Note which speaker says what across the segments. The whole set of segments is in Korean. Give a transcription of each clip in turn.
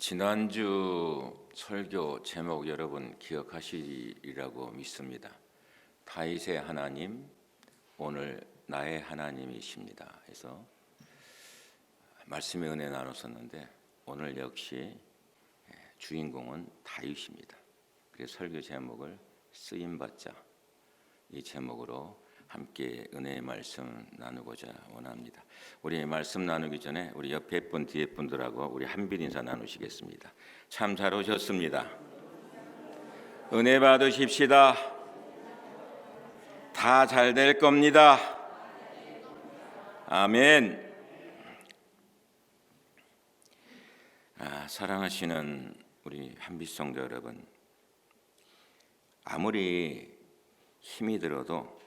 Speaker 1: 지난주 설교 제목 여러분 기억하시리라고 믿습니다. 다윗의 하나님, 오늘 나의 하나님이십니다. 해서 말씀의 은혜 나눴었는데 오늘 역시 주인공은 다윗입니다. 그래서 설교 제목을 쓰임받자 이 제목으로 함께 은혜의 말씀 나누고자 원합니다. 우리 말씀 나누기 전에 우리 옆에 분 뒤에 분들하고 우리 한빛 인사 나누시겠습니다. 참 잘 오셨습니다. 은혜 받으십시다. 다 잘 될 겁니다. 아멘. 사랑하시는 우리 한빛 성도 여러분, 아무리 힘이 들어도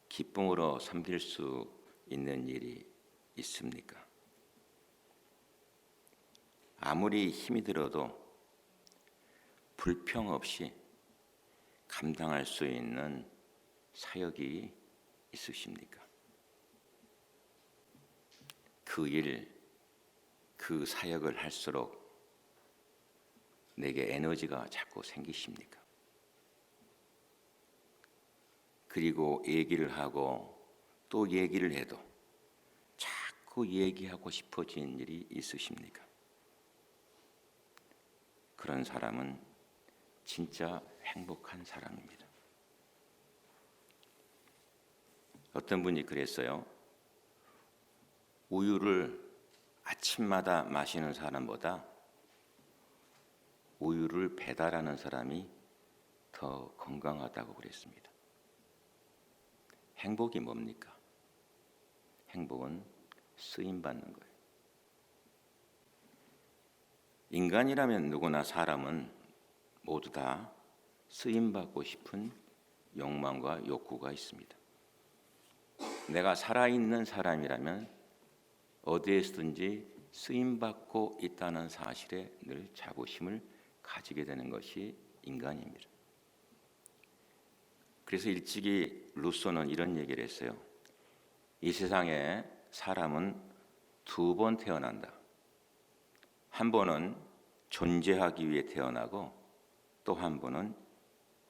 Speaker 1: 기쁨으로 섬길 수 있는 일이 있습니까? 아무리 힘이 들어도 불평 없이 감당할 수 있는 사역이 있으십니까? 그 일, 그 사역을 할수록 내게 에너지가 자꾸 생기십니까? 그리고 얘기를 하고 또 얘기를 해도 자꾸 얘기하고 싶어지는 일이 있으십니까? 그런 사람은 진짜 행복한 사람입니다. 어떤 분이 그랬어요. 우유를 아침마다 마시는 사람보다 우유를 배달하는 사람이 더 건강하다고 그랬습니다. 행복이 뭡니까? 행복은 쓰임받는 거예요. 인간이라면 누구나 사람은 모두 다 쓰임받고 싶은 욕망과 욕구가 있습니다. 내가 살아있는 사람이라면 어디에서든지 쓰임받고 있다는 사실에 늘 자부심을 가지게 되는 것이 인간입니다. 그래서 일찍이 루소는 이런 얘기를 했어요. 이 세상에 사람은 두 번 태어난다. 한 번은 존재하기 위해 태어나고 또 한 번은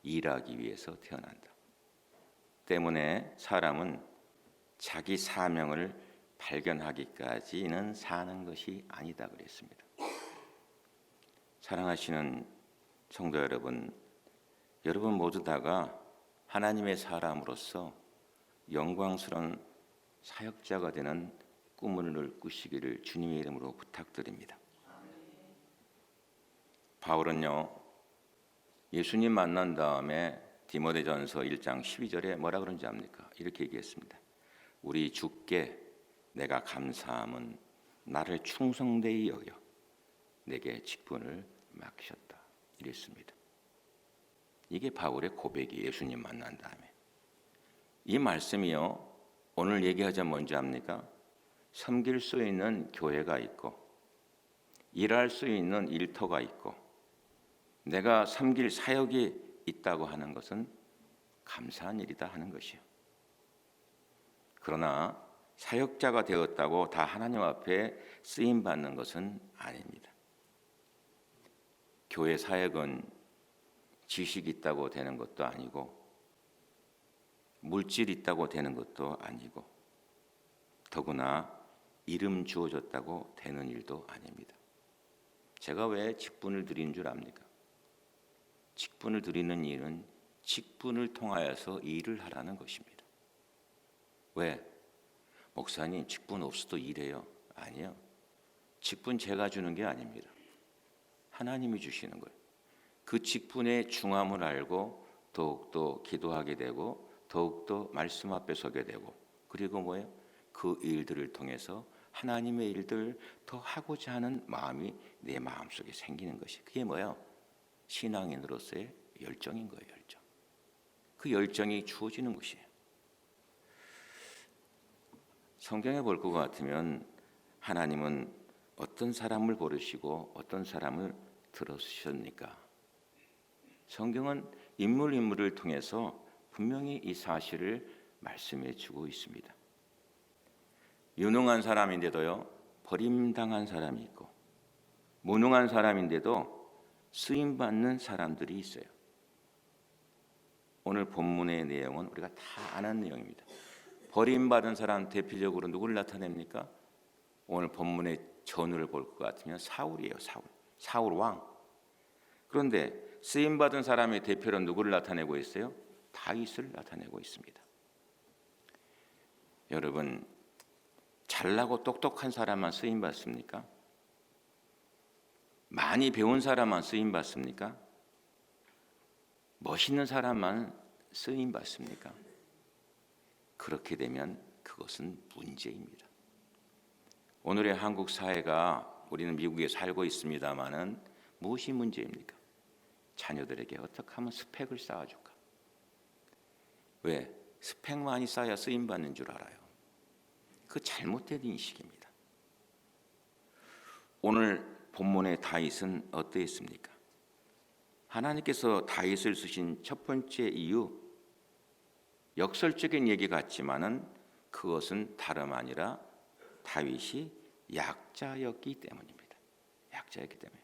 Speaker 1: 일하기 위해서 태어난다. 때문에 사람은 자기 사명을 발견하기까지는 사는 것이 아니다 그랬습니다. 사랑하시는 성도 여러분, 여러분 모두 다가 하나님의 사람으로서 영광스러운 사역자가 되는 꿈을 꾸시기를 주님의 이름으로 부탁드립니다. 바울은요, 예수님 만난 다음에 디모데전서 1장 12절에 뭐라 그런지 압니까? 이렇게 얘기했습니다. 우리 주께 내가 감사함은 나를 충성되이 여겨 내게 직분을 맡기셨다. 이랬습니다. 이게 바울의 고백이 예수님 만난 다음에. 이 말씀이요, 오늘 얘기하자 뭔지 압니까? 섬길 수 있는 교회가 있고 일할 수 있는 일터가 있고 내가 섬길 사역이 있다고 하는 것은 감사한 일이다 하는 것이요. 그러나 사역자가 되었다고 다 하나님 앞에 쓰임받는 것은 아닙니다. 교회 사역은 지식 있다고 되는 것도 아니고 물질 있다고 되는 것도 아니고 더구나 이름 주어졌다고 되는 일도 아닙니다. 제가 왜 직분을 드린 줄 압니까? 직분을 드리는 일은 직분을 통하여서 일을 하라는 것입니다. 왜? 목사님 직분 없어도 일해요. 아니요. 직분 제가 주는 게 아닙니다. 하나님이 주시는 거예요. 그 직분의 중함을 알고 더욱더 기도하게 되고 더욱더 말씀 앞에 서게 되고 그리고 뭐예요? 그 일들을 통해서 하나님의 일들을 더 하고자 하는 마음이 내 마음속에 생기는 것이 그게 뭐예요? 신앙인으로서의 열정인 거예요. 열정. 그 열정이 주어지는 것이에요. 성경에 볼 것 같으면 하나님은 어떤 사람을 고르시고 어떤 사람을 들어주셨습니까? 성경은 인물을 통해서 분명히 이 사실을 말씀해 주고 있습니다. 유능한 사람인데도요, 버림당한 사람이 있고 무능한 사람인데도 쓰임 받는 사람들이 있어요. 오늘 본문의 내용은 우리가 다 아는 내용입니다. 버림받은 사람 대표적으로 누구를 나타냅니까? 오늘 본문의 전후를 볼 것 같으면 사울이에요. 사울 왕. 그런데 쓰임 받은 사람의 대표로 누구를 나타내고 있어요? 다윗을 나타내고 있습니다. 여러분, 잘나고 똑똑한 사람만 쓰임 받습니까? 많이 배운 사람만 쓰임 받습니까? 멋있는 사람만 쓰임 받습니까? 그렇게 되면 그것은 문제입니다. 오늘의 한국 사회가, 우리는 미국에 살고 있습니다마는 무엇이 문제입니까? 자녀들에게 어떻게 하면 스펙을 쌓아줄까? 왜? 스펙만이 쌓아야 쓰임 받는 줄 알아요. 그 잘못된 인식입니다. 오늘 본문의 다윗은 어떠했습니까? 하나님께서 다윗을 쓰신 첫 번째 이유, 역설적인 얘기 같지만은 그것은 다름 아니라 다윗이 약자였기 때문입니다. 약자였기 때문에.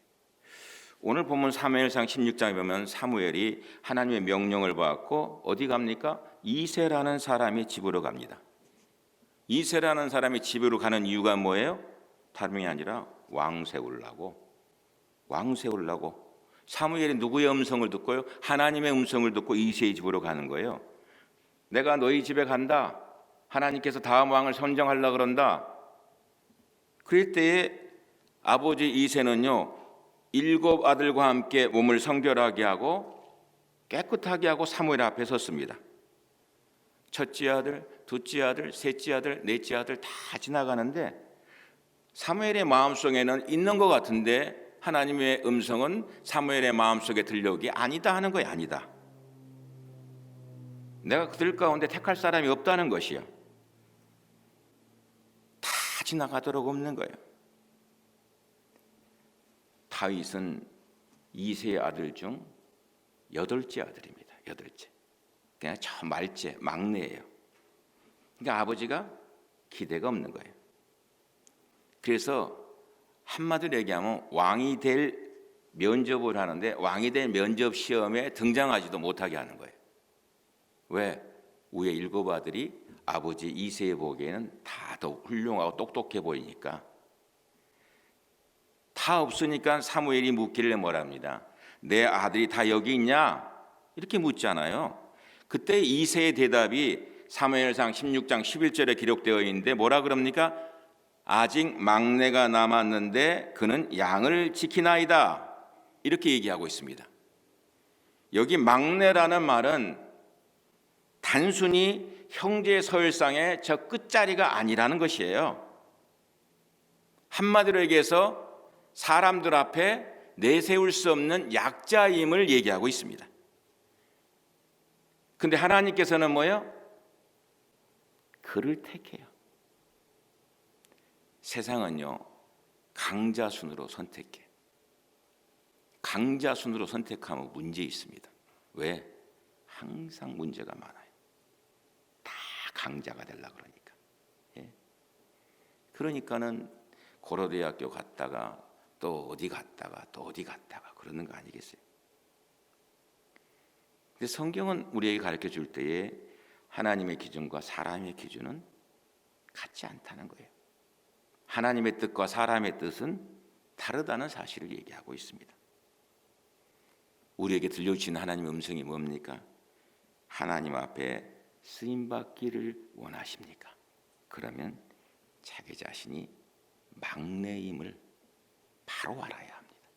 Speaker 1: 오늘 본문 사무엘상 16장에 보면 사무엘이 하나님의 명령을 받고 어디 갑니까? 이새라는 사람의 집으로 갑니다. 이새라는 사람의 집으로 가는 이유가 뭐예요? 다름이 아니라 왕 세우려고. 사무엘이 누구의 음성을 듣고요? 하나님의 음성을 듣고 이새의 집으로 가는 거예요. 내가 너희 집에 간다. 하나님께서 다음 왕을 선정하려고 그런다. 그럴 때에 아버지 이새는요, 7 아들과 함께 몸을 성결하게 하고 깨끗하게 하고 사무엘 앞에 섰습니다. 첫째 아들, 둘째 아들, 셋째 아들, 넷째 아들 다 지나가는데 사무엘의 마음속에는 있는 것 같은데 하나님의 음성은 사무엘의 마음속에 들려오기 아니다 하는 거예요. 아니다. 내가 그들 가운데 택할 사람이 없다는 것이요. 다 지나가도록 없는 거예요. 다윗은 이새의 아들 중 8째 아들입니다. 8째. 그냥 저 말째, 막내예요. 그러니까 아버지가 기대가 없는 거예요. 그래서 한마디로 얘기하면 왕이 될 면접을 하는데 왕이 될 면접 시험에 등장하지도 못하게 하는 거예요. 왜? 위에 7 아들이 아버지 이새에 보기에는 다 더 훌륭하고 똑똑해 보이니까. 다 없으니까 사무엘이 묻기를 뭐랍니다. 내 아들이 다 여기 있냐? 이렇게 묻잖아요. 그때 이새의 대답이 사무엘상 16장 11절에 기록되어 있는데 뭐라 그럽니까? 아직 막내가 남았는데 그는 양을 지키나이다. 이렇게 얘기하고 있습니다. 여기 막내라는 말은 단순히 형제 서열상의 저 끝자리가 아니라는 것이에요. 한마디로 얘기해서 사람들 앞에 내세울 수 없는 약자임을 얘기하고 있습니다. 근데 하나님께서는 뭐예요? 그를 택해요. 세상은요, 강자순으로 선택해. 강자순으로 선택하면 문제 있습니다. 왜? 항상 문제가 많아요. 다 강자가 되려고 그러니까. 예? 그러니까는 고려대학교 갔다가 또 어디 갔다가 그러는 거 아니겠어요? 근데 성경은 우리에게 가르쳐 줄 때에 하나님의 기준과 사람의 기준은 같지 않다는 거예요. 하나님의 뜻과 사람의 뜻은 다르다는 사실을 얘기하고 있습니다. 우리에게 들려주시는 하나님의 음성이 뭡니까? 하나님 앞에 쓰임받기를 원하십니까? 그러면 자기 자신이 막내임을 바로 알아야 합니다.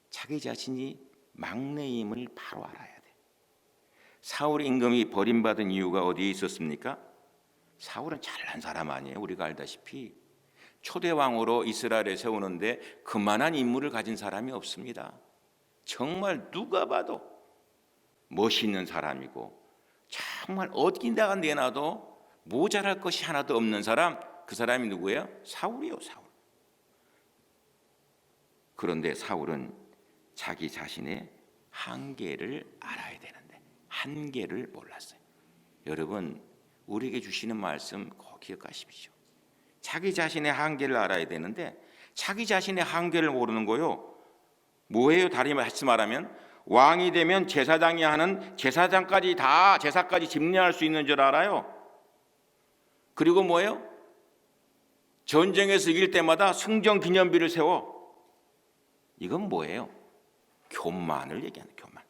Speaker 1: 자기 자신이 막내임을 바로 알아야 돼. 사울 임금이 버림받은 이유가 어디에 있었습니까? 사울은 잘난 사람 아니에요. 우리가 알다시피 초대 왕으로 이스라엘을 세우는데 그만한 인물을 가진 사람이 없습니다. 정말 누가 봐도 멋있는 사람이고 정말 어디다가 내놔도 모자랄 것이 하나도 없는 사람, 그 사람이 누구예요? 사울이요, 사울. 그런데 사울은 자기 자신의 한계를 알아야 되는데 한계를 몰랐어요. 여러분, 우리에게 주시는 말씀 꼭 기억하십시오. 자기 자신의 한계를 알아야 되는데 자기 자신의 한계를 모르는 거요. 뭐예요? 다리 말하면 왕이 되면 제사장이 하는 제사장까지 다 제사까지 집례할 수 있는 줄 알아요. 그리고 뭐예요? 전쟁에서 이길 때마다 승전 기념비를 세워. 이건 뭐예요? 교만을 얘기하는 교만.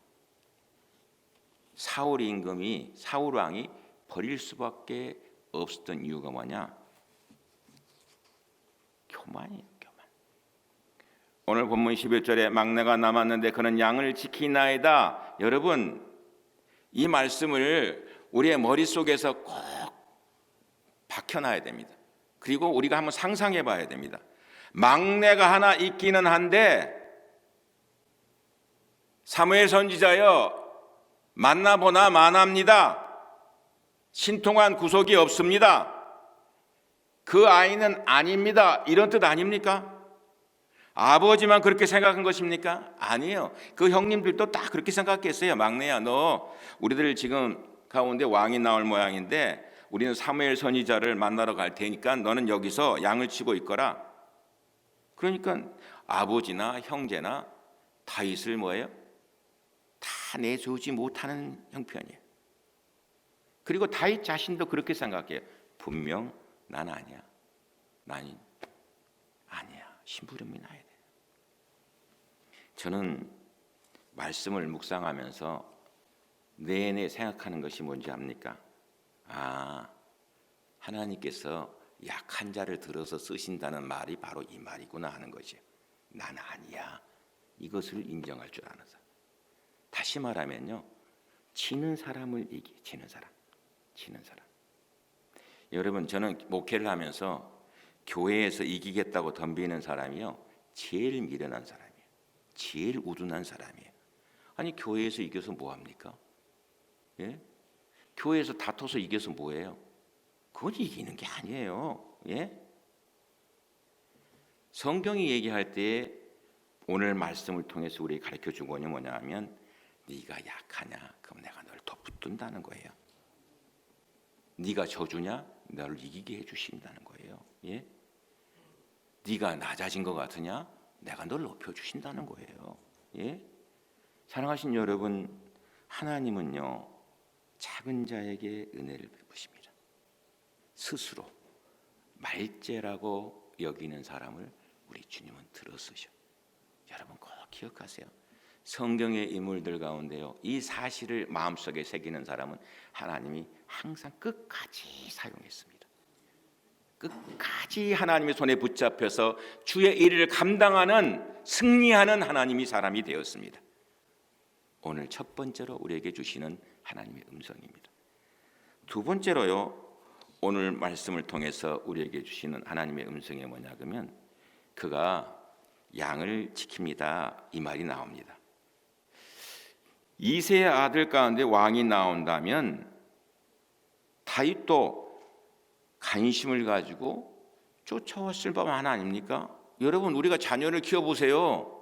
Speaker 1: 사울 임금이 사울 왕이 버릴 수밖에 없었던 이유가 뭐냐? 교만이에요. 교만. 오늘 본문 11절에 막내가 남았는데 그는 양을 지키나이다. 여러분, 이 말씀을 우리의 머릿속에서 꼭 박혀놔야 됩니다. 그리고 우리가 한번 상상해 봐야 됩니다. 막내가 하나 있기는 한데 사무엘 선지자여 만나보나 마나입니다. 신통한 구속이 없습니다. 그 아이는 아닙니다. 이런 뜻 아닙니까? 아버지만 그렇게 생각한 것입니까? 아니에요. 그 형님들도 딱 그렇게 생각했어요. 막내야, 너 우리들 지금 가운데 왕이 나올 모양인데 우리는 사무엘 선지자를 만나러 갈 테니까 너는 여기서 양을 치고 있거라. 그러니까 아버지나 형제나 다윗을 뭐예요? 다 내세우지 못하는 형편이에요. 그리고 다윗 자신도 그렇게 생각해요. 분명 난 아니야. 난 아니야. 심부름이 나야 돼. 저는 말씀을 묵상하면서 내내 생각하는 것이 뭔지 압니까? 하나님께서 약한 자를 들어서 쓰신다는 말이 바로 이 말이구나 하는 거죠. 난 아니야. 이것을 인정할 줄 아는 사람. 다시 말하면요, 지는 사람을 이기. 지는 사람. 여러분, 저는 목회를 하면서 교회에서 이기겠다고 덤비는 사람이요, 제일 미련한 사람이에요. 제일 우둔한 사람이에요. 아니, 교회에서 이겨서 뭐 합니까? 예? 교회에서 다퉈서 이겨서 뭐예요? 그건 이기는 게 아니에요. 예? 성경이 얘기할 때 오늘 말씀을 통해서 우리에게 가르쳐준 거는 뭐냐 하면, 네가 약하냐? 그럼 내가 널 더 붙든다는 거예요. 네가 저주냐? 너를 이기게 해주신다는 거예요. 예? 네가 낮아진 것 같으냐? 내가 널 높여주신다는 거예요. 예? 사랑하신 여러분, 하나님은요, 작은 자에게 은혜를 베푸십니다. 스스로 말죄라고 여기는 사람을 우리 주님은 들어쓰셔. 여러분 꼭 기억하세요. 성경의 인물들 가운데요, 이 사실을 마음속에 새기는 사람은 하나님이 항상 끝까지 사용했습니다. 끝까지 하나님의 손에 붙잡혀서 주의 일을 감당하는, 승리하는 하나님이 사람이 되었습니다. 오늘 첫 번째로 우리에게 주시는 하나님의 음성입니다. 두 번째로요, 오늘 말씀을 통해서 우리에게 주시는 하나님의 음성이 뭐냐 그러면, 그가 양을 지킵니다, 이 말이 나옵니다. 이새의 아들 가운데 왕이 나온다면 다윗도 관심을 가지고 쫓아왔을 법만 아닙니까? 여러분, 우리가 자녀를 키워보세요.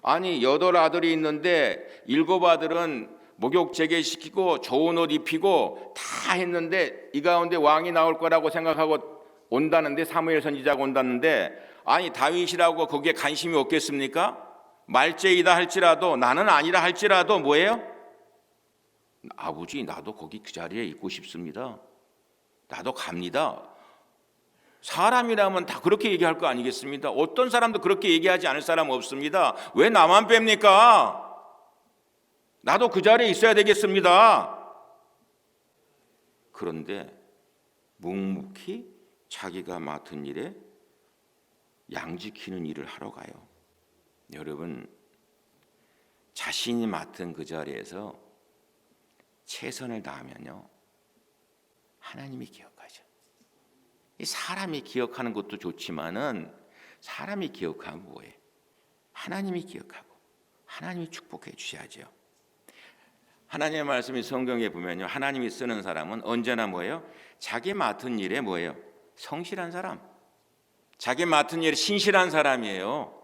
Speaker 1: 아니, 8 아들이 있는데 7 아들은 목욕 재개시키고 좋은 옷 입히고 다 했는데 이 가운데 왕이 나올 거라고 생각하고 온다는데, 사무엘 선지자가 온다는데, 아니 다윗이라고 거기에 관심이 없겠습니까? 말죄이다 할지라도, 나는 아니라 할지라도 뭐예요? 아버지, 나도 거기 그 자리에 있고 싶습니다. 나도 갑니다. 사람이라면 다 그렇게 얘기할 거 아니겠습니까? 어떤 사람도 그렇게 얘기하지 않을 사람 없습니다. 왜 나만 뺍니까? 나도 그 자리에 있어야 되겠습니다. 그런데 묵묵히 자기가 맡은 일에 양 지키는 일을 하러 가요. 여러분, 자신이 맡은 그 자리에서 최선을 다하면요, 하나님이 기억하죠. 이 사람이 기억하는 것도 좋지만은, 사람이 기억하면 뭐예요? 하나님이 기억하고 하나님이 축복해 주셔야죠. 하나님의 말씀이 성경에 보면요, 하나님이 쓰는 사람은 언제나 뭐예요? 자기 맡은 일에 뭐예요? 성실한 사람, 자기 맡은 일에 신실한 사람이에요.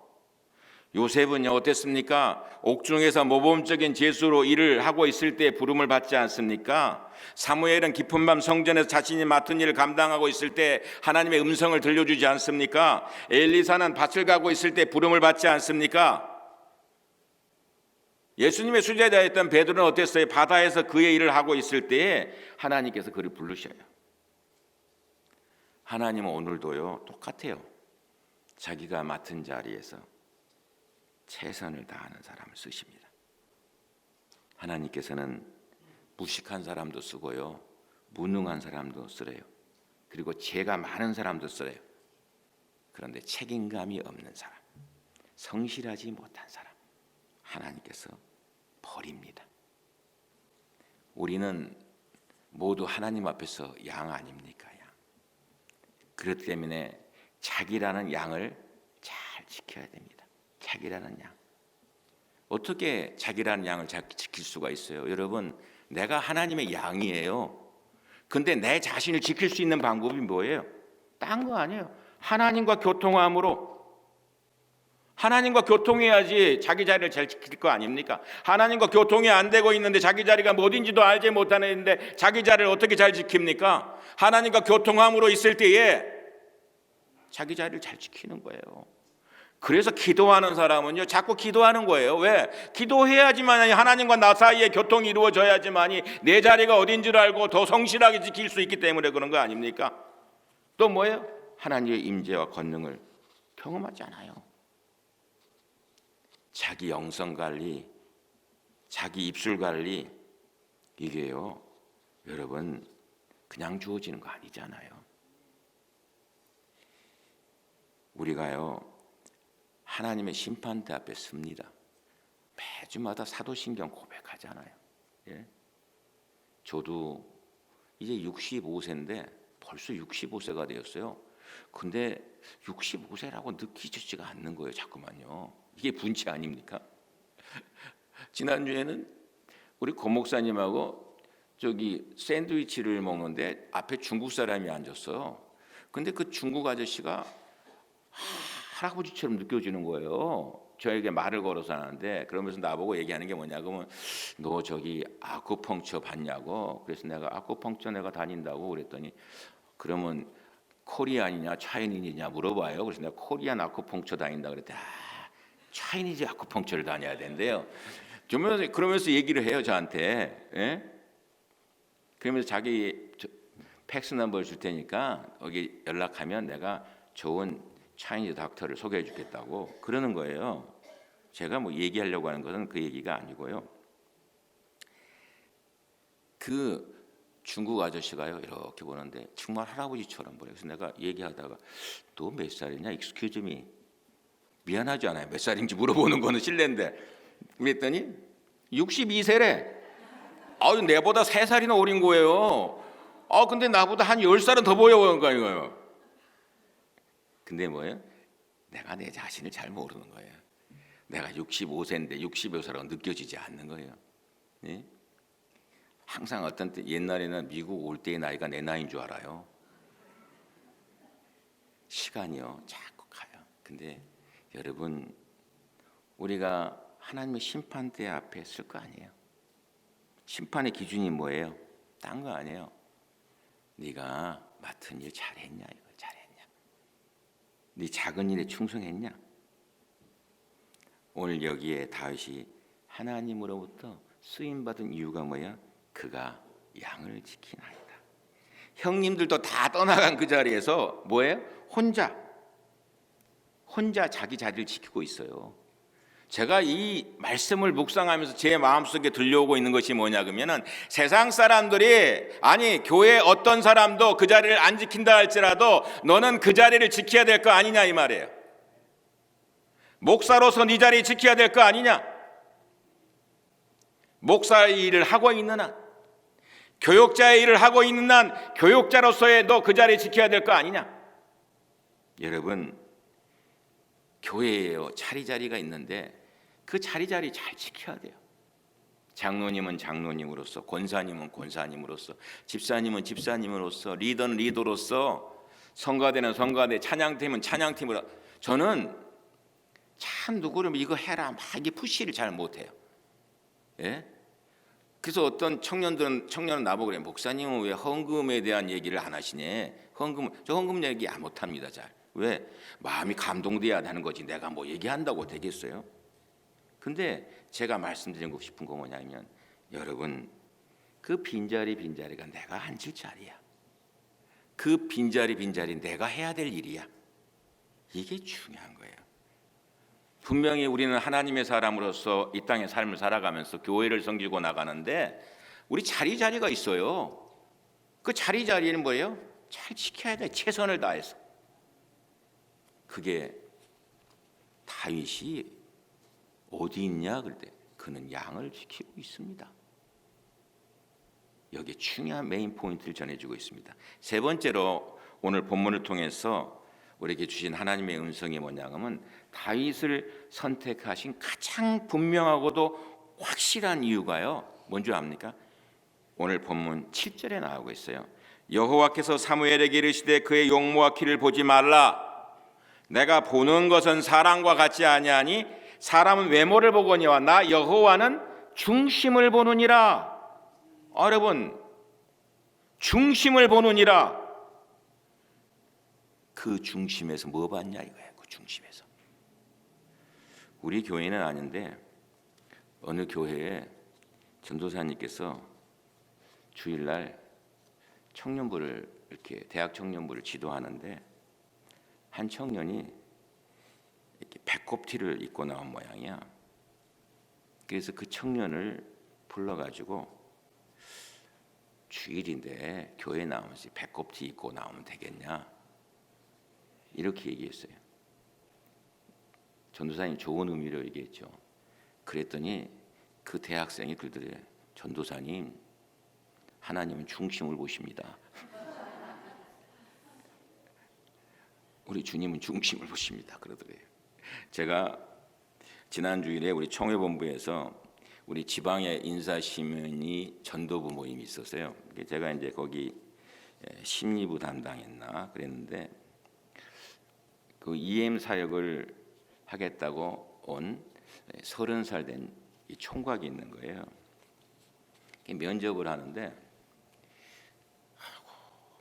Speaker 1: 요셉은요 어땠습니까? 옥중에서 모범적인 제수로 일을 하고 있을 때 부름을 받지 않습니까? 사무엘은 깊은 밤 성전에서 자신이 맡은 일을 감당하고 있을 때 하나님의 음성을 들려주지 않습니까? 엘리사는 밭을 가고 있을 때 부름을 받지 않습니까? 예수님의 수제자였던 베드로는 어땠어요? 바다에서 그의 일을 하고 있을 때에 하나님께서 그를 부르셔요. 하나님은 오늘도요 똑같아요. 자기가 맡은 자리에서 최선을 다하는 사람을 쓰십니다. 하나님께서는 무식한 사람도 쓰고요, 무능한 사람도 쓰래요. 그리고 죄가 많은 사람도 쓰래요. 그런데 책임감이 없는 사람, 성실하지 못한 사람, 하나님께서 버립니다. 우리는 모두 하나님 앞에서 양 아닙니까? 양. 그렇기 때문에 자기라는 양을 잘 지켜야 됩니다. 자기라는 양. 어떻게 자기라는 양을 잘 지킬 수가 있어요? 여러분, 내가 하나님의 양이에요. 근데 내 자신을 지킬 수 있는 방법이 뭐예요? 딴 거 아니에요. 하나님과 교통함으로. 하나님과 교통해야지 자기 자리를 잘 지킬 거 아닙니까? 하나님과 교통이 안 되고 있는데 자기 자리가 어딘지도 알지 못하는데 자기 자리를 어떻게 잘 지킵니까? 하나님과 교통함으로 있을 때에 자기 자리를 잘 지키는 거예요. 그래서 기도하는 사람은요 자꾸 기도하는 거예요. 왜? 기도해야지만 하나님과 나 사이에 교통이 이루어져야지만이 내 자리가 어딘지를 알고 더 성실하게 지킬 수 있기 때문에 그런 거 아닙니까? 또 뭐예요? 하나님의 임재와 권능을 경험하지 않아요. 자기 영성 관리, 자기 입술 관리, 이게요 여러분 그냥 주어지는 거 아니잖아요. 우리가요 하나님의 심판대 앞에 섭니다. 매주마다 사도신경 고백하잖아요. 예? 저도 이제 65세인데 벌써 65세가 되었어요. 근데 65세라고 느끼지가 않는 거예요. 자꾸만요. 이게 분치 아닙니까? 지난주에는 우리 고 목사님하고 저기 샌드위치를 먹는데 앞에 중국 사람이 앉았어요. 근데 그 중국 아저씨가 할아버지처럼 느껴지는 거예요. 저에게 말을 걸어서 하는데 그러면서 나보고 얘기하는 게 뭐냐 그러면 너 저기 아쿠펑처 봤냐고. 그래서 내가 아쿠펑처 내가 다닌다고 그랬더니 그러면 코리안이냐 차이니즈냐 물어봐요. 그래서 내가 코리안 아쿠펑처 다닌다 그랬더니 차이니즈 아쿠펑처를 다녀야 된대요. 그러면서 얘기를 해요 저한테. 예? 그러면서 자기 팩스 넘버를 줄 테니까 거기 연락하면 내가 좋은 차이니즈 닥터를 소개해 주겠다고 그러는 거예요. 제가 뭐 얘기하려고 하는 것은 그 얘기가 아니고요. 그 중국 아저씨가요 이렇게 보는데 정말 할아버지처럼 보여요. 그래서 내가 얘기하다가 너 몇 살이냐? Excuse me. 미안하지 않아요. 몇 살인지 물어보는 거는 실례인데 그랬더니 62세래. 아유 내보다 3살이나 어린 거예요. 근데 나보다 한 10살은 더 보여 보는 거예요. 근데 뭐예요? 내가 내 자신을 잘 모르는 거예요. 내가 65세인데 65세라고 느껴지지 않는 거예요. 네? 항상 어떤 때 옛날에는 미국 올 때의 나이가 내 나이인 줄 알아요. 시간이요 자꾸 가요. 근데 여러분 우리가 하나님의 심판대 앞에 설 거 아니에요. 심판의 기준이 뭐예요? 딴 거 아니에요. 네가 맡은 일 잘했냐 이거 잘했냐. 네 작은 일에 충성했냐. 오늘 여기에 다윗이 하나님으로부터 쓰임받은 이유가 뭐야? 그가 양을 지키나이다. 형님들도 다 떠나간 그 자리에서 뭐예요? 혼자 자기 자리를 지키고 있어요. 제가 이 말씀을 묵상하면서 제 마음속에 들려오고 있는 것이 뭐냐 그러면은 세상 사람들이 아니 교회 어떤 사람도 그 자리를 안 지킨다 할지라도 너는 그 자리를 지켜야 될 거 아니냐 이 말이에요. 목사로서 네 자리 지켜야 될 거 아니냐. 목사의 일을 하고 있는 한, 교육자의 일을 하고 있는 한 교육자로서의 너 그 자리 지켜야 될 거 아니냐. 여러분 교회에요 자리자리가 있는데 그 자리자리 잘 지켜야 돼요. 장로님은 장로님으로서, 권사님은 권사님으로서, 집사님은 집사님으로서, 리더는 리더로서, 성가대는 성가대, 찬양팀은 찬양팀으로 저는 잘 참 누구를 이거 해라 막 이게 푸시를 잘 못해요. 예? 그래서 어떤 청년은 나보고 그래. 목사님은 왜 헌금에 대한 얘기를 안 하시냐? 저 헌금 얘기 안 못합니다. 잘. 왜? 마음이 감동돼야 하는 거지. 내가 뭐 얘기한다고 되겠어요? 근데 제가 말씀드리고 싶은 거 뭐냐면, 여러분, 그 빈자리가 내가 앉을 자리야. 그 빈자리 내가 해야 될 일이야. 이게 중요한 거예요. 분명히 우리는 하나님의 사람으로서 이 땅의 삶을 살아가면서 교회를 섬기고 나가는데 우리 자리가 있어요. 그 자리는 뭐예요? 잘 지켜야 돼. 최선을 다해서. 그게 다윗이 어디 있냐 그럴 때 그는 양을 지키고 있습니다. 여기에 중요한 메인 포인트를 전해주고 있습니다. 세 번째로 오늘 본문을 통해서 우리에게 주신 하나님의 음성이 뭐냐면, 다윗을 선택하신 가장 분명하고도 확실한 이유가요, 뭔지 압니까? 오늘 본문 7절에 나오고 있어요. 여호와께서 사무엘에게 이르시되 그의 용모와 키를 보지 말라. 내가 보는 것은 사람과 같지 아니하니 사람은 외모를 보거니와 나 여호와는 중심을 보느니라. 여러분, 중심을 보느니라. 그 중심에서 뭐 봤냐 이거예요. 그 중심에서. 우리 교회는 아닌데 어느 교회에 전도사님께서 주일날 청년부를 이렇게 대학 청년부를 지도하는데 한 청년이 이렇게 배꼽티를 입고 나온 모양이야. 그래서 그 청년을 불러가지고 주일인데 교회 나오면서 배꼽티 입고 나오면 되겠냐 이렇게 얘기했어요. 전도사님 좋은 의미로 얘기했죠. 그랬더니 그 대학생이 그러더래요. 전도사님, 하나님은 중심을 보십니다. 우리 주님은 중심을 보십니다. 그러더래요. 제가 지난 주일에 우리 총회본부에서 우리 지방의 인사시민이 전도부 모임이 있었어요. 제가 이제 거기 심리부 담당했나 그랬는데 그 EM 사역을 하겠다고 온 30살 된 이 총각이 있는 거예요. 면접을 하는데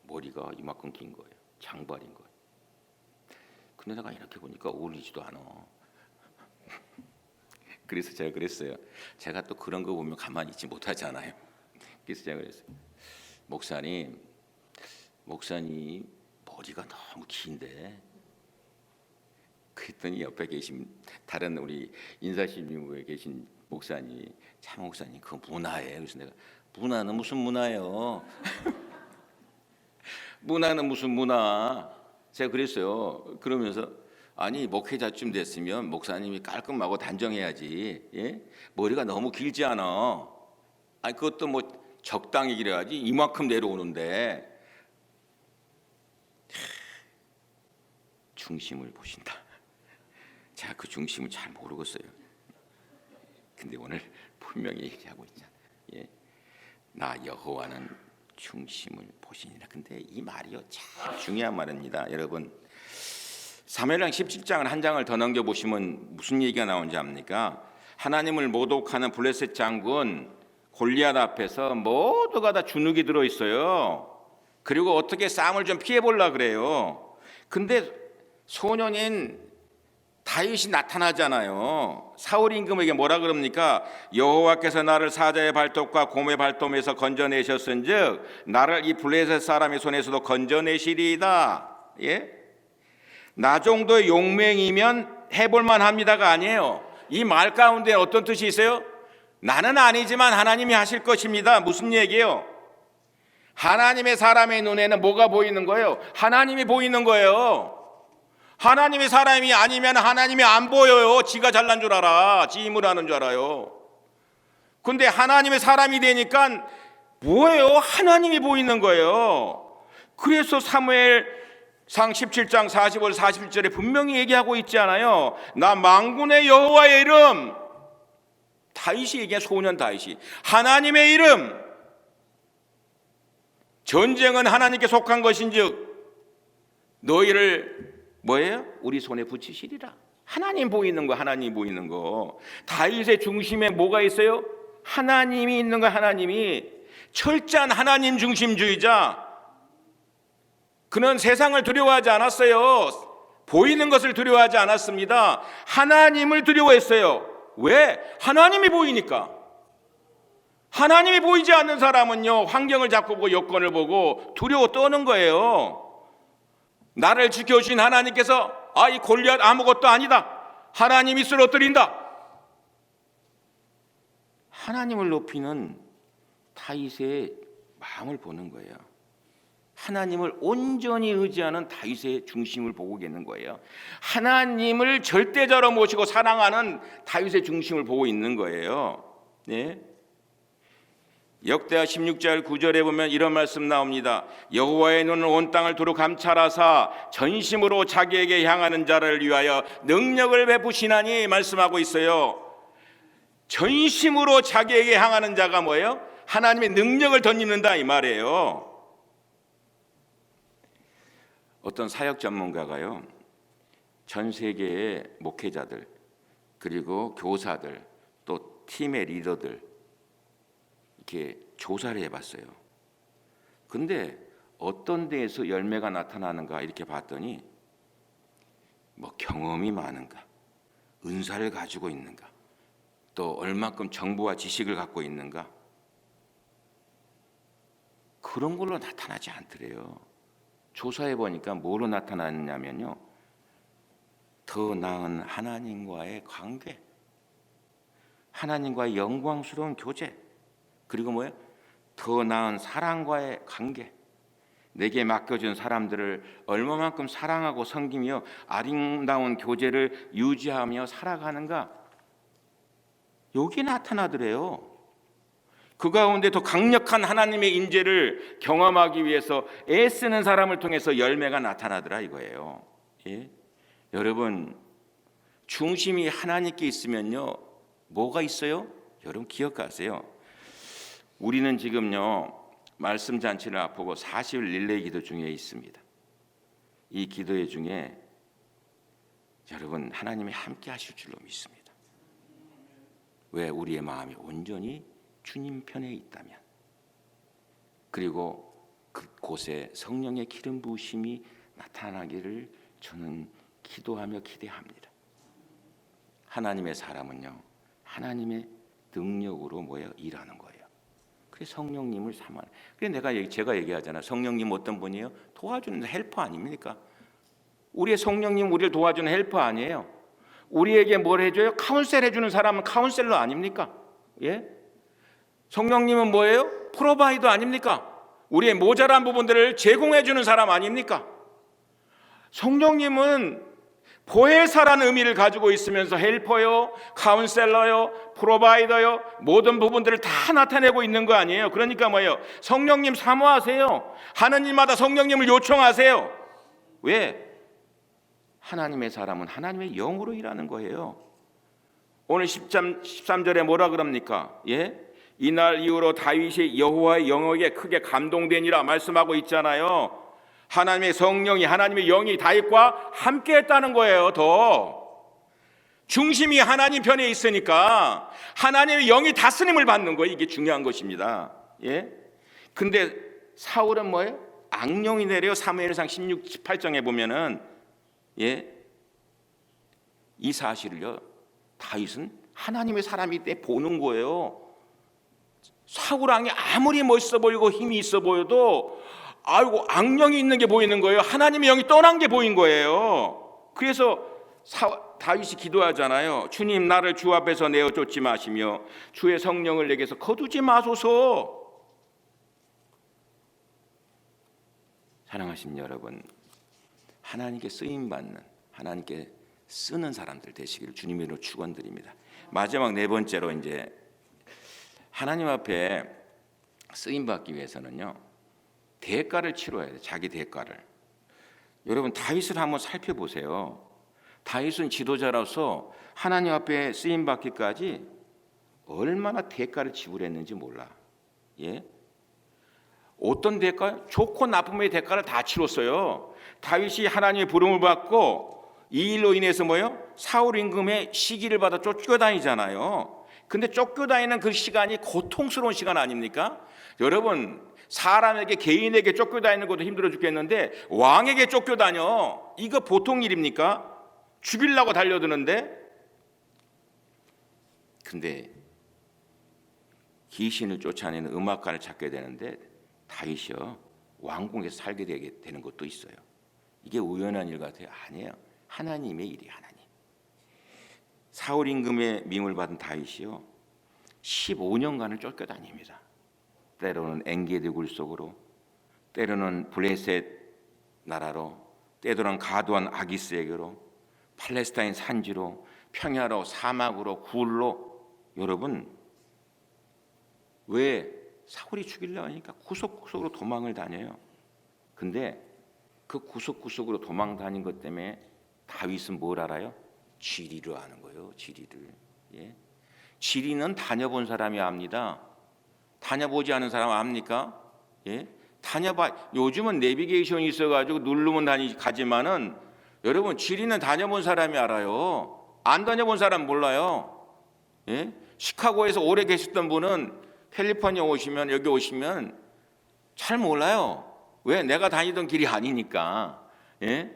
Speaker 1: 머리가 이만큼 긴 거예요. 장발인 거예요. 근데 내가 이렇게 보니까 어울리지도 않아. 그래서 제가 그랬어요. 제가 또 그런 거 보면 가만히 있지 못하잖아요. 그래서 제가 그랬어요. 목사님 머리가 너무 긴데. 그랬더니 옆에 계신 다른 우리 인사심리부에 계신 목사님, 차 목사님 그거 문화예요. 그래서 내가 문화는 무슨 문화예요? 문화는 무슨 문화? 제가 그랬어요. 그러면서 아니 목회자쯤 됐으면 목사님이 깔끔하고 단정해야지. 예? 머리가 너무 길지 않아. 아니 그것도 뭐 적당히 길어야지. 이만큼 내려오는데 중심을 보신다. 제가 그 중심을 잘 모르겠어요. 근데 오늘 분명히 얘기하고 있잖아. 예? 나 여호와는 중심을 보시니라. 근데 이 말이요 참 중요한 말입니다. 여러분, 사무엘상 17장을 한 장을 더 넘겨보시면 무슨 얘기가 나오는지 압니까? 하나님을 모독하는 블레셋 장군 골리앗 앞에서 모두가 다 주눅이 들어있어요. 그리고 어떻게 싸움을 좀 피해보려고 그래요. 근데 소년인 다윗이 나타나잖아요. 사울 임금에게 뭐라 그럽니까? 여호와께서 나를 사자의 발톱과 곰의 발톱에서 건져내셨은즉 나를 이 블레셋 사람의 손에서도 건져내시리이다. 예? 나 정도의 용맹이면 해볼만 합니다가 아니에요. 이 말 가운데 어떤 뜻이 있어요? 나는 아니지만 하나님이 하실 것입니다. 무슨 얘기예요? 하나님의 사람의 눈에는 뭐가 보이는 거예요? 하나님이 보이는 거예요. 하나님의 사람이 아니면 하나님이 안 보여요. 지가 잘난 줄 알아. 지 힘을 하는 줄 알아요. 근데 하나님의 사람이 되니까 뭐예요? 하나님이 보이는 거예요. 그래서 사무엘상 17장 45절 41절에 분명히 얘기하고 있지 않아요? 나 만군의 여호와의 이름, 다윗이 얘기한 소년 다윗이 하나님의 이름, 전쟁은 하나님께 속한 것인즉 너희를 뭐예요? 우리 손에 붙이시리라. 하나님 보이는 거, 하나님 보이는 거. 다윗의 중심에 뭐가 있어요? 하나님이 있는 거. 하나님이 철저한 하나님 중심주의자. 그는 세상을 두려워하지 않았어요. 보이는 것을 두려워하지 않았습니다. 하나님을 두려워했어요. 왜? 하나님이 보이니까. 하나님이 보이지 않는 사람은요, 환경을 자꾸 보고 여건을 보고 두려워 떠는 거예요. 나를 지켜주신 하나님께서 이 골리앗 아무것도 아니다, 하나님이 쓰러뜨린다. 하나님을 높이는 다윗의 마음을 보는 거예요. 하나님을 온전히 의지하는 다윗의 중심을 보고 있는 거예요. 하나님을 절대자로 모시고 사랑하는 다윗의 중심을 보고 있는 거예요. 네? 역대하 16절 9절에 보면 이런 말씀 나옵니다. 여호와의 눈은 온 땅을 두루 감찰하사 전심으로 자기에게 향하는 자를 위하여 능력을 베푸시나니 말씀하고 있어요. 전심으로 자기에게 향하는 자가 뭐예요? 하나님의 능력을 덧입는다 이 말이에요. 어떤 사역 전문가가요, 전 세계의 목회자들 그리고 교사들 또 팀의 리더들 이렇게 조사를 해봤어요. 근데 어떤 데에서 열매가 나타나는가 이렇게 봤더니 뭐 경험이 많은가, 은사를 가지고 있는가, 또 얼마큼 정보와 지식을 갖고 있는가, 그런 걸로 나타나지 않더래요. 조사해 보니까 뭐로 나타났냐면요, 더 나은 하나님과의 관계, 하나님과의 영광스러운 교제, 그리고 뭐예요? 더 나은 사랑과의 관계, 내게 맡겨준 사람들을 얼마만큼 사랑하고 섬기며 아름다운 교제를 유지하며 살아가는가, 여기 나타나더래요. 그 가운데 더 강력한 하나님의 인재를 경험하기 위해서 애쓰는 사람을 통해서 열매가 나타나더라 이거예요. 예? 여러분, 중심이 하나님께 있으면요, 뭐가 있어요? 여러분 기억하세요. 우리는 지금요, 말씀 잔치를 앞두고 40일 릴레이 기도 중에 있습니다. 이 기도회 중에 여러분 하나님이 함께 하실 줄로 믿습니다. 왜? 우리의 마음이 온전히 주님 편에 있다면, 그리고 그곳에 성령의 기름 부으심이 나타나기를 저는 기도하며 기대합니다. 하나님의 사람은요, 하나님의 능력으로 뭐예요? 일하는 거예요. 그래서 성령님을 삼아요. 그래서 제가 얘기하잖아요. 성령님 어떤 분이에요? 도와주는 헬퍼 아닙니까? 우리의 성령님 우리를 도와주는 헬퍼 아니에요? 우리에게 뭘 해줘요? 카운셀 해주는 사람은 카운셀러 아닙니까? 예? 성령님은 뭐예요? 프로바이더 아닙니까? 우리의 모자란 부분들을 제공해주는 사람 아닙니까? 성령님은 보혜사라는 의미를 가지고 있으면서 헬퍼요, 카운셀러요, 프로바이더요, 모든 부분들을 다 나타내고 있는 거 아니에요? 그러니까 뭐예요? 성령님 사모하세요. 하느님마다 성령님을 요청하세요. 왜? 하나님의 사람은 하나님의 영으로 일하는 거예요. 오늘 13절에 뭐라 그럽니까? 예? 이날 이후로 다윗이 여호와의 영에게 크게 감동되니라 말씀하고 있잖아요. 하나님의 성령이, 하나님의 영이 다윗과 함께 했다는 거예요. 더 중심이 하나님 편에 있으니까 하나님의 영이 다스림을 받는 거예요. 이게 중요한 것입니다. 예? 근데 사울은 뭐예요? 악령이 내려요. 사무엘상 16, 18장에 보면은, 예? 이 사실을요, 다윗은 하나님의 사람이 때 보는 거예요. 사울 왕이 아무리 멋있어 보이고 힘이 있어 보여도 아이고 악령이 있는 게 보이는 거예요. 하나님의 영이 떠난 게 보인 거예요. 그래서 다윗이 기도하잖아요. 주님, 나를 주 앞에서 내어 쫓지 마시며 주의 성령을 내게서 거두지 마소서. 사랑하신 여러분, 하나님께 쓰임받는, 하나님께 쓰는 사람들 되시기를 주님으로 축원드립니다. 마지막 네 번째로, 이제 하나님 앞에 쓰임받기 위해서는요, 대가를 치러야 돼요. 자기 대가를. 여러분, 다윗을 한번 살펴보세요. 다윗은 지도자로서 하나님 앞에 쓰임받기까지 얼마나 대가를 지불했는지 몰라. 예? 어떤 대가요? 좋고 나쁨의 대가를 다 치렀어요. 다윗이 하나님의 부름을 받고 이 일로 인해서 뭐예요? 사울 임금의 시기를 받아 쫓겨다니잖아요. 근데 쫓겨다니는 그 시간이 고통스러운 시간 아닙니까? 여러분, 사람에게 개인에게 쫓겨다니는 것도 힘들어 죽겠는데 왕에게 쫓겨다녀. 이거 보통 일입니까? 죽이려고 달려드는데. 근데 귀신을 쫓아내는 음악가를 찾게 되는데 다윗이요 왕궁에서 살게 되는 것도 있어요. 이게 우연한 일 같아요? 아니에요. 하나님의 일이 하나님. 사울 임금의 밈을 받은 다윗이요 15년간을 쫓겨다닙니다. 때로는 엔게디 굴속으로, 때로는 블레셋 나라로, 때로는 가두한 아기스에게로, 팔레스타인 산지로, 평야로, 사막으로, 굴로. 여러분, 왜 사울이 죽이려고 하니까 구석구석으로 도망을 다녀요. 근데 그 구석구석으로 도망 다닌 것 때문에 다윗은 뭘 알아요? 지리를 아는 거예요. 지리를. 예? 지리는 다녀본 사람이 압니다. 다녀보지 않은 사람 압니까? 예? 다녀봐. 요즘은 내비게이션이 있어가지고 누르면 가지만은 여러분 지리는 다녀본 사람이 알아요. 안 다녀본 사람 몰라요. 예? 시카고에서 오래 계셨던 분은 캘리포니아 오시면 여기 오시면 잘 몰라요. 왜? 내가 다니던 길이 아니니까. 예?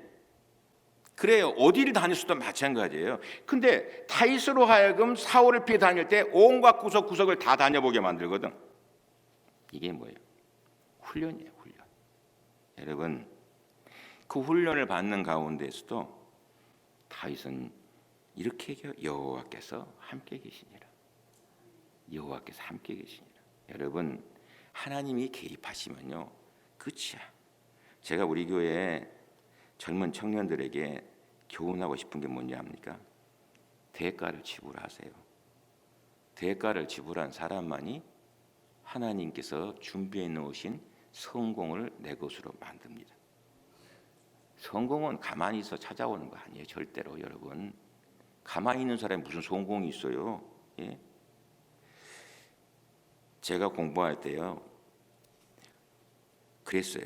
Speaker 1: 그래요. 어디를 다녔어도 마찬가지예요. 근데 다윗으로 하여금 사울을 피해 다닐 때 온갖 구석구석을 다 다녀보게 만들거든. 이게 뭐예요? 훈련이에요. 훈련. 여러분, 그 훈련을 받는 가운데에서도 다윗은 이렇게 얘기해요. 여호와께서 함께 계시니라. 여호와께서 함께 계시니라. 여러분, 하나님이 개입하시면요 끝이야. 제가 우리 교회 젊은 청년들에게 교훈하고 싶은 게 뭔지 압니까? 대가를 지불하세요. 대가를 지불한 사람만이 하나님께서 준비해 놓으신 성공을 내 것으로 만듭니다. 성공은 가만히 있어 찾아오는 거 아니에요. 절대로. 여러분, 가만히 있는 사람이 무슨 성공이 있어요? 예? 제가 공부할 때요 그랬어요.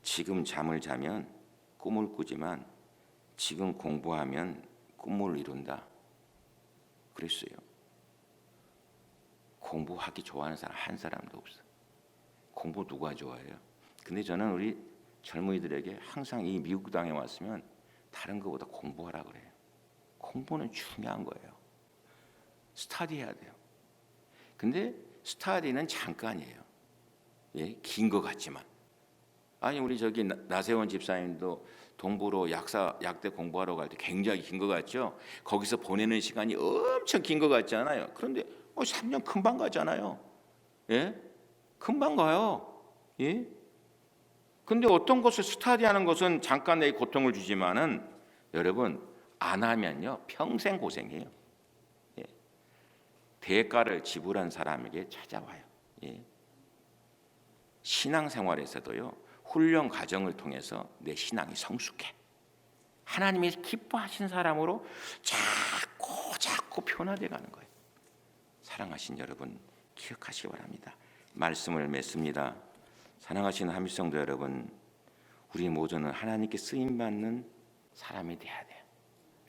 Speaker 1: 지금 잠을 자면 꿈을 꾸지만 지금 공부하면 꿈을 이룬다. 그랬어요. 공부하기 좋아하는 사람 한 사람도 없어. 공부 누가 좋아해요? 근데 저는 우리 젊은이들에게 항상 이 미국 땅에 왔으면 다른 것보다 공부하라 그래요. 공부는 중요한 거예요. 스터디해야 돼요. 근데 스터디는 잠깐이에요. 예, 긴 것 같지만. 아니 우리 저기 나세원 집사님도 동부로 약대 공부하러 갈 때 굉장히 긴 것 같죠? 거기서 보내는 시간이 엄청 긴 것 같잖아요. 그런데 3년 금방 가잖아요. 예? 금방 가요. 예? 근데 어떤 것을 스터디하는 것은 잠깐 내 고통을 주지만은 여러분 안 하면요 평생 고생해요. 예? 대가를 지불한 사람에게 찾아와요. 예? 신앙생활에서도요 훈련 과정을 통해서 내 신앙이 성숙해. 하나님이 기뻐하신 사람으로 자꾸 변화돼 가는 거예요. 사랑하신 여러분 기억하시기 바랍니다. 말씀을 맺습니다. 사랑하시는 한미성도 여러분, 우리 모두는 하나님께 쓰임 받는 사람이 돼야 돼요.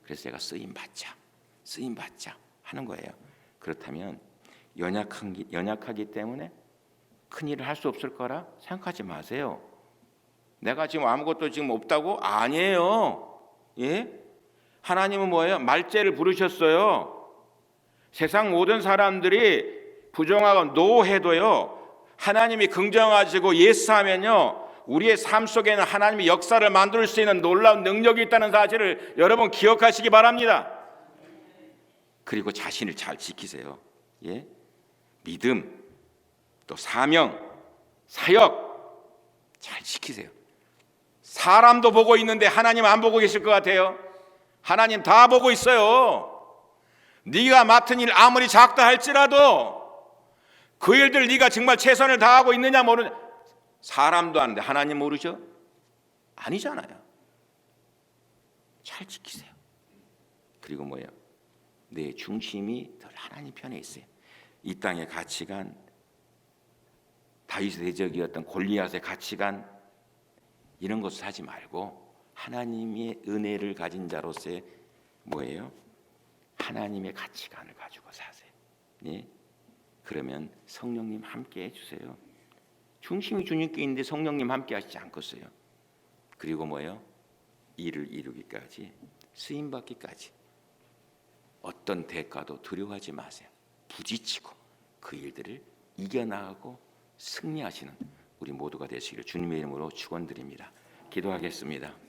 Speaker 1: 그래서 제가 쓰임 받자 하는 거예요. 그렇다면 연약하기 때문에 큰 일을 할 수 없을 거라 생각하지 마세요. 내가 지금 아무것도 지금 없다고? 아니에요. 예? 하나님은 뭐예요? 말죄를 부르셨어요. 세상 모든 사람들이 부정하고 노해도요. 하나님이 긍정하시고 예스하면요. 우리의 삶 속에는 하나님의 역사를 만들 수 있는 놀라운 능력이 있다는 사실을 여러분 기억하시기 바랍니다. 그리고 자신을 잘 지키세요. 예? 믿음, 또 사명, 사역 잘 지키세요. 사람도 보고 있는데 하나님 안 보고 계실 것 같아요? 하나님 다 보고 있어요. 네가 맡은 일 아무리 작다 할지라도 그 일들 네가 정말 최선을 다하고 있느냐 모르냐. 사람도 아는데 하나님 모르죠? 아니잖아요. 잘 지키세요. 그리고 뭐예요? 내 중심이 늘 하나님 편에 있어요. 이 땅의 가치관, 다윗의 대적이었던 골리앗의 가치관 이런 것을 하지 말고 하나님의 은혜를 가진 자로서의 뭐예요? 하나님의 가치관을 가지고 사세요. 예? 그러면 성령님 함께 해주세요. 중심이 주님께 있는데 성령님 함께 하시지 않겠어요? 그리고 뭐예요? 일을 이루기까지, 쓰임받기까지 어떤 대가도 두려워하지 마세요. 부딪히고 그 일들을 이겨나가고 승리하시는 우리 모두가 되시기를 주님의 이름으로 축원드립니다. 기도하겠습니다.